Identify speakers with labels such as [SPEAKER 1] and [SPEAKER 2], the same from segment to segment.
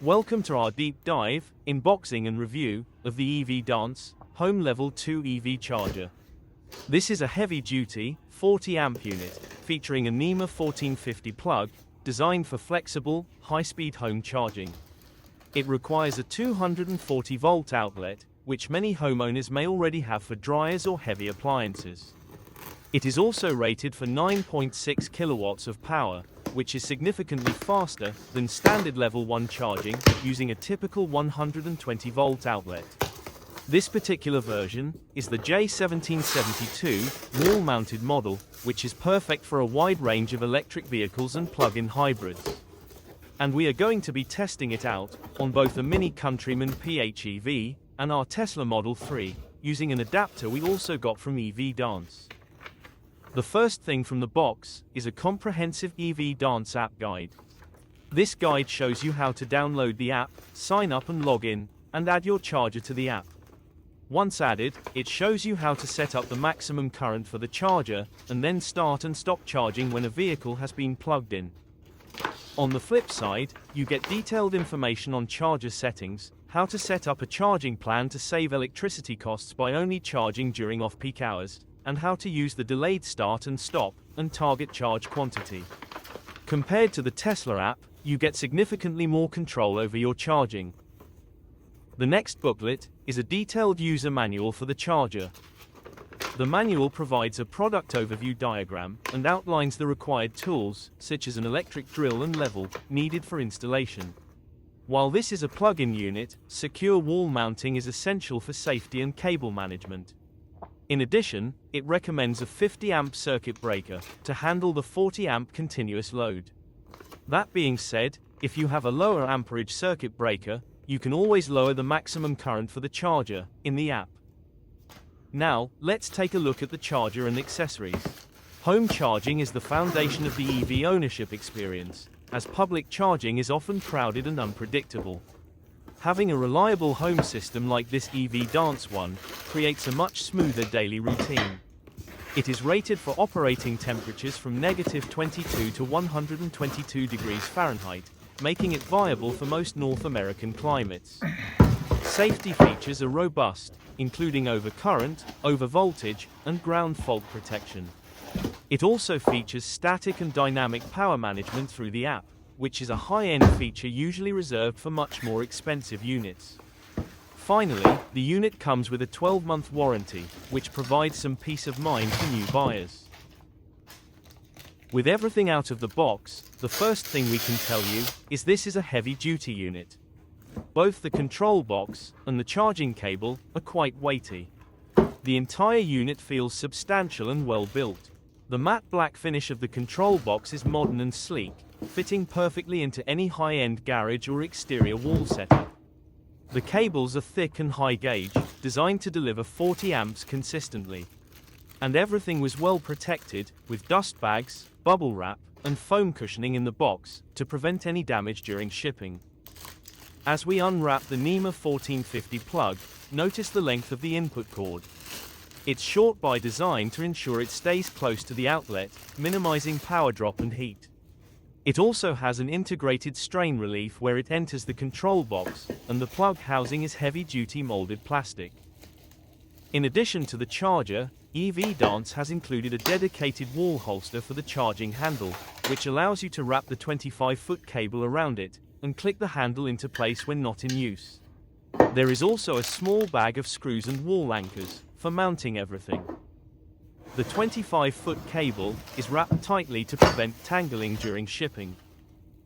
[SPEAKER 1] Welcome to our deep dive, unboxing and review of the EVDANCE Home Level 2 EV charger. This is a heavy-duty, 40-amp unit, featuring a NEMA 1450 plug, designed for flexible, high-speed home charging. It requires a 240-volt outlet, which many homeowners may already have for dryers or heavy appliances. It is also rated for 9.6 kilowatts of power, which is significantly faster than standard level 1 charging using a typical 120-volt outlet. This particular version is the J1772 wall-mounted model, which is perfect for a wide range of electric vehicles and plug-in hybrids. And we are going to be testing it out on both the Mini Countryman PHEV and our Tesla Model 3, using an adapter we also got from EVDANCE. The first thing from the box is a comprehensive EVDANCE app guide. This guide shows you how to download the app, sign up and log in, and add your charger to the app. Once added, it shows you how to set up the maximum current for the charger, and then start and stop charging when a vehicle has been plugged in. On the flip side, you get detailed information on charger settings, how to set up a charging plan to save electricity costs by only charging during off-peak hours, and how to use the delayed start and stop, and target charge quantity. Compared to the Tesla app, you get significantly more control over your charging. The next booklet is a detailed user manual for the charger. The manual provides a product overview diagram and outlines the required tools, such as an electric drill and level, needed for installation. While this is a plug-in unit, secure wall mounting is essential for safety and cable management. In addition, it recommends a 50-amp circuit breaker to handle the 40-amp continuous load. That being said, if you have a lower amperage circuit breaker, you can always lower the maximum current for the charger in the app. Now, let's take a look at the charger and accessories. Home charging is the foundation of the EV ownership experience, as public charging is often crowded and unpredictable. Having a reliable home system like this EVDANCE one creates a much smoother daily routine. It is rated for operating temperatures from -22 to 122 degrees Fahrenheit, making it viable for most North American climates. Safety features are robust, including overcurrent, overvoltage, and ground fault protection. It also features static and dynamic power management through the app, which is a high-end feature usually reserved for much more expensive units. Finally, the unit comes with a 12-month warranty, which provides some peace of mind for new buyers. With everything out of the box, the first thing we can tell you is this is a heavy-duty unit. Both the control box and the charging cable are quite weighty. The entire unit feels substantial and well built. The matte black finish of the control box is modern and sleek, fitting perfectly into any high-end garage or exterior wall setup. The cables are thick and high gauge, designed to deliver 40 amps consistently. And everything was well protected, with dust bags, bubble wrap, and foam cushioning in the box, to prevent any damage during shipping. As we unwrap the NEMA 1450 plug, notice the length of the input cord. It's short by design to ensure it stays close to the outlet, minimizing power drop and heat. It also has an integrated strain relief where it enters the control box, and the plug housing is heavy-duty molded plastic. In addition to the charger, EVDANCE has included a dedicated wall holster for the charging handle, which allows you to wrap the 25-foot cable around it, and click the handle into place when not in use. There is also a small bag of screws and wall anchors, for mounting everything. The 25-foot cable is wrapped tightly to prevent tangling during shipping.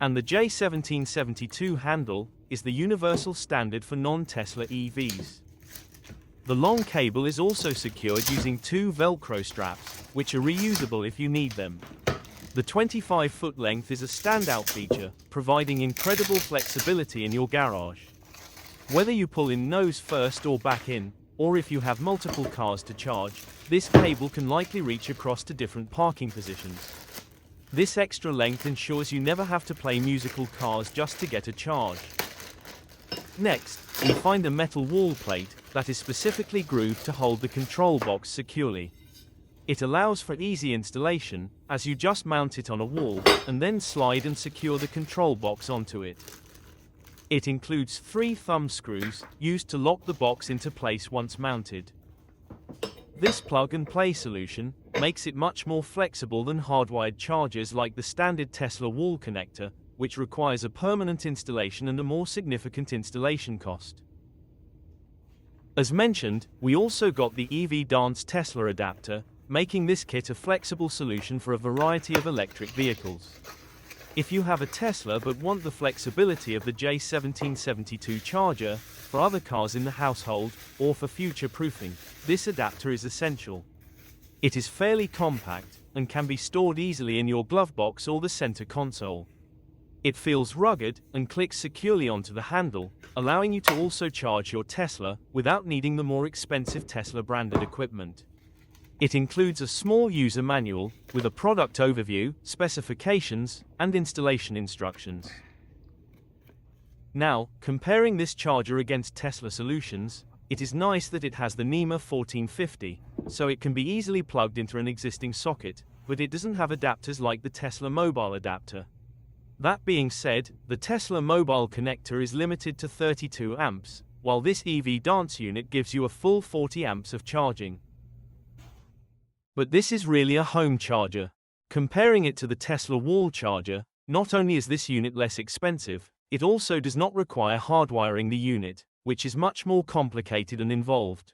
[SPEAKER 1] And the J1772 handle is the universal standard for non-Tesla EVs. The long cable is also secured using 2 Velcro straps, which are reusable if you need them. The 25-foot length is a standout feature, providing incredible flexibility in your garage. Whether you pull in nose first or back in, or if you have multiple cars to charge, this cable can likely reach across to different parking positions. This extra length ensures you never have to play musical cars just to get a charge. Next, we find a metal wall plate that is specifically grooved to hold the control box securely. It allows for easy installation, as you just mount it on a wall, and then slide and secure the control box onto it. It includes 3 thumb screws used to lock the box into place once mounted. This plug-and-play solution makes it much more flexible than hardwired chargers like the standard Tesla wall connector, which requires a permanent installation and a more significant installation cost. As mentioned, we also got the EVDANCE Tesla adapter, making this kit a flexible solution for a variety of electric vehicles. If you have a Tesla but want the flexibility of the J1772 charger for other cars in the household or for future-proofing, this adapter is essential. It is fairly compact and can be stored easily in your glove box or the center console. It feels rugged and clicks securely onto the handle, allowing you to also charge your Tesla without needing the more expensive Tesla-branded equipment. It includes a small user manual with a product overview, specifications, and installation instructions. Now, comparing this charger against Tesla solutions, it is nice that it has the NEMA 1450, so it can be easily plugged into an existing socket, but it doesn't have adapters like the Tesla mobile adapter. That being said, the Tesla mobile connector is limited to 32 amps, while this EVDANCE unit gives you a full 40 amps of charging. But this is really a home charger. Comparing it to the Tesla wall charger, not only is this unit less expensive, it also does not require hardwiring the unit, which is much more complicated and involved.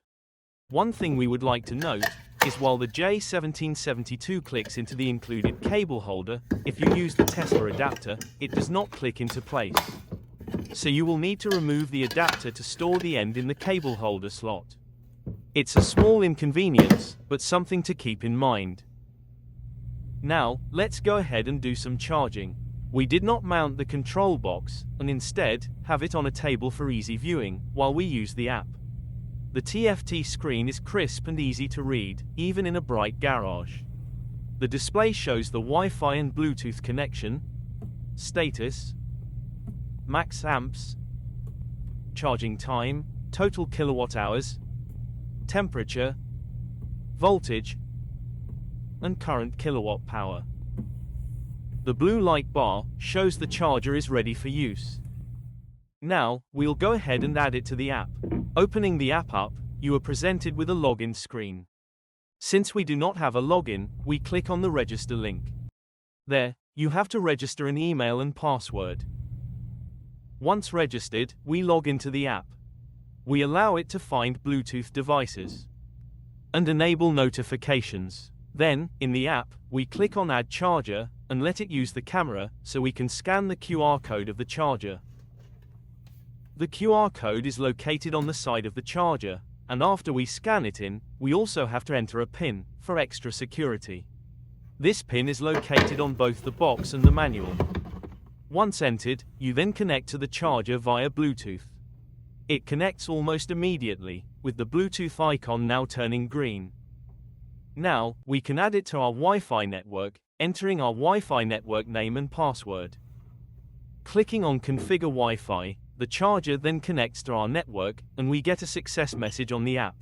[SPEAKER 1] One thing we would like to note is while the J1772 clicks into the included cable holder, if you use the Tesla adapter, it does not click into place. So you will need to remove the adapter to store the end in the cable holder slot. It's a small inconvenience, but something to keep in mind. Now, let's go ahead and do some charging. We did not mount the control box, and instead, have it on a table for easy viewing, while we use the app. The TFT screen is crisp and easy to read, even in a bright garage. The display shows the Wi-Fi and Bluetooth connection, status, max amps, charging time, total kilowatt hours, temperature, voltage, and current kilowatt power. The blue light bar shows the charger is ready for use. Now, we'll go ahead and add it to the app. Opening the app up, you are presented with a login screen. Since we do not have a login, we click on the register link. There, you have to register an email and password. Once registered, we log into the app. We allow it to find Bluetooth devices and enable notifications. Then, in the app, we click on Add Charger and let it use the camera so we can scan the QR code of the charger. The QR code is located on the side of the charger, and after we scan it in, we also have to enter a PIN for extra security. This PIN is located on both the box and the manual. Once entered, you then connect to the charger via Bluetooth. It connects almost immediately, with the Bluetooth icon now turning green. Now, we can add it to our Wi-Fi network, entering our Wi-Fi network name and password. Clicking on Configure Wi-Fi, the charger then connects to our network, and we get a success message on the app.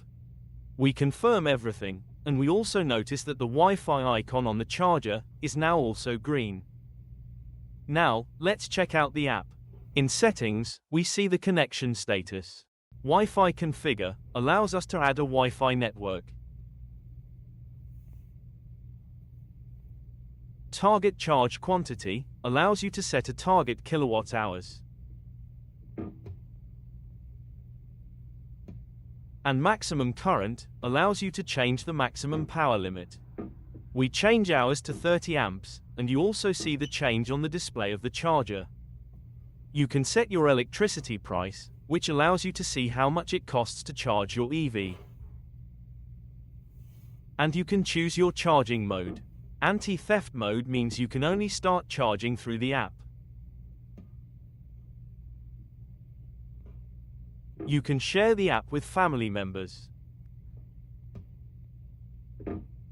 [SPEAKER 1] We confirm everything, and we also notice that the Wi-Fi icon on the charger is now also green. Now, let's check out the app. In Settings, we see the connection status. Wi-Fi Configure allows us to add a Wi-Fi network. Target Charge Quantity allows you to set a target kilowatt hours. And Maximum Current allows you to change the maximum power limit. We change ours to 30 amps, and you also see the change on the display of the charger. You can set your electricity price, which allows you to see how much it costs to charge your EV. And you can choose your charging mode. Anti-theft mode means you can only start charging through the app. You can share the app with family members.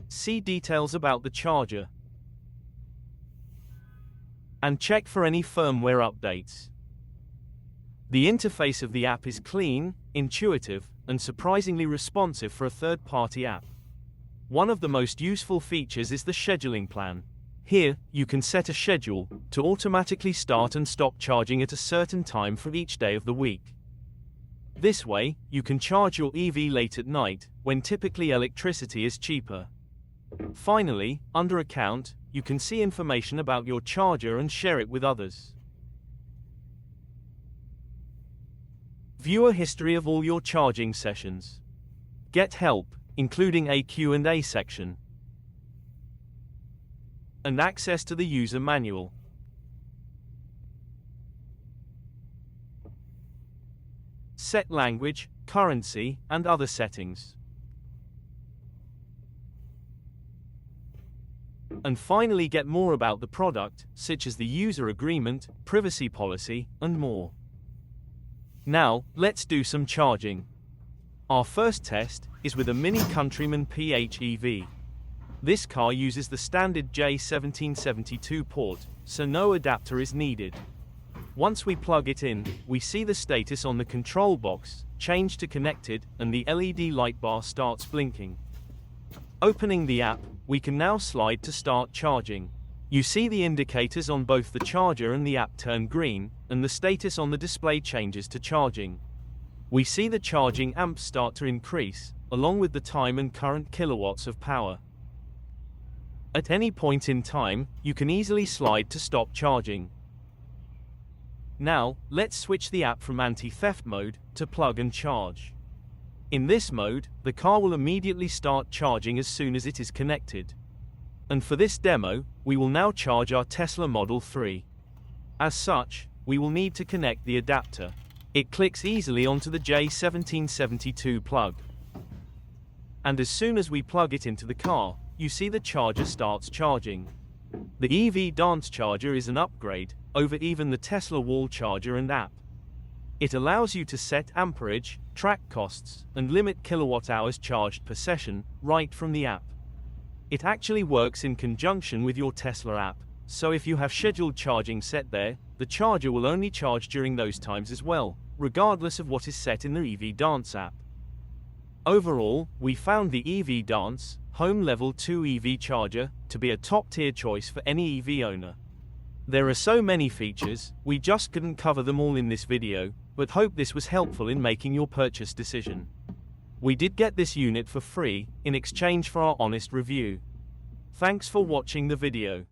[SPEAKER 1] See details about the charger. And check for any firmware updates. The interface of the app is clean, intuitive, and surprisingly responsive for a third-party app. One of the most useful features is the scheduling plan. Here, you can set a schedule to automatically start and stop charging at a certain time for each day of the week. This way, you can charge your EV late at night, when typically electricity is cheaper. Finally, under Account, you can see information about your charger and share it with others. View a history of all your charging sessions. Get help, including a Q&A section. And access to the user manual. Set language, currency, and other settings. And finally, get more about the product, such as the user agreement, privacy policy, and more. Now, let's do some charging. Our first test is with a Mini Countryman PHEV. This car uses the standard J1772 port, so no adapter is needed. Once we plug it in, we see the status on the control box, change to connected, and the LED light bar starts blinking. Opening the app, we can now slide to start charging. You see the indicators on both the charger and the app turn green, and the status on the display changes to charging. We see the charging amps start to increase, along with the time and current kilowatts of power. At any point in time, you can easily slide to stop charging. Now, let's switch the app from anti-theft mode to plug and charge. In this mode, the car will immediately start charging as soon as it is connected. And for this demo, we will now charge our Tesla Model 3. As such, we will need to connect the adapter. It clicks easily onto the J1772 plug. And as soon as we plug it into the car, you see the charger starts charging. The EVDANCE charger is an upgrade over even the Tesla wall charger and app. It allows you to set amperage, track costs, and limit kilowatt hours charged per session right from the app. It actually works in conjunction with your Tesla app, so if you have scheduled charging set there, the charger will only charge during those times as well, regardless of what is set in the EVDANCE app. Overall, we found the EVDANCE Home Level 2 EV charger to be a top-tier choice for any EV owner. There are so many features, we just couldn't cover them all in this video, but hope this was helpful in making your purchase decision. We did get this unit for free, in exchange for our honest review. Thanks for watching the video.